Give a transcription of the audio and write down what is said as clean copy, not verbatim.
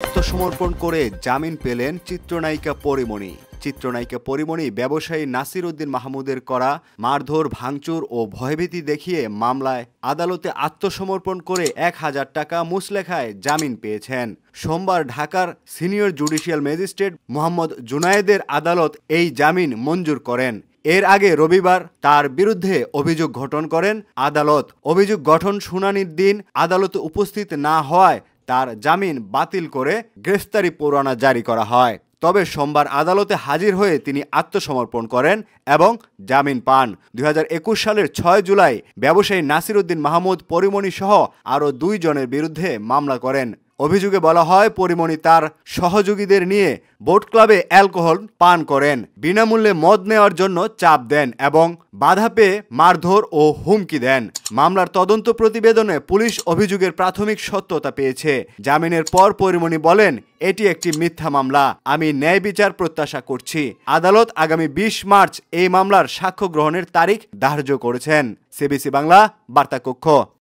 আত্মসমর্পণ করে জামিন পেলেন চিত্রনায়িকা পরীমণি। চিত্রনায়িকা পরীমণি ব্যবসায়ী নাসির উদ্দিন মাহমুদের করা মারধর, ভাঙচুর ও ভয়ভীতি দেখিয়ে মামলায় আদালতে আত্মসমর্পণ করে ১,০০০ টাকা মুচলেখায় জামিন পেয়েছেন। সোমবার ঢাকার সিনিয়র জুডিশিয়াল ম্যাজিস্ট্রেট মোহাম্মদ জুনায়েদের আদালত এই জামিন মঞ্জুর করেন। এর আগে রবিবার তার বিরুদ্ধে অভিযোগ গঠন করেন আদালত। অভিযোগ গঠন শুনানির দিন আদালতে উপস্থিত না হওয়ায় তার জামিন বাতিল করে গ্রেফতারি পরোয়ানা জারি করা হয়। তবে সোমবার আদালতে হাজির হয়ে তিনি আত্মসমর্পণ করেন এবং জামিন পান। ২০২১ সালের ৬ জুলাই ব্যবসায়ী নাসির উদ্দিন মাহমুদ পরীমণি সহ আরও ২ জনের বিরুদ্ধে মামলা করেন। অভিযোগে বলা হয়, পরীমণি তার সহযোগীদের নিয়ে বোট ক্লাবে অ্যালকোহল পান করেন, বিনামূল্যে মদ নেওয়ার জন্য চাপ দেন এবং বাধা পেয়ে মারধর ও হুমকি দেন। মামলার তদন্ত প্রতিবেদনে পুলিশ অভিযোগের প্রাথমিক সত্যতা পেয়েছে। জামিনের পর পরীমণি বলেন, এটি একটি মিথ্যা মামলা, আমি ন্যায় বিচার প্রত্যাশা করছি। আদালত আগামী ২০ মার্চ এই মামলার সাক্ষ্য গ্রহণের তারিখ ধার্য করেছেন। সিবিসি বাংলা বার্তা কক্ষ।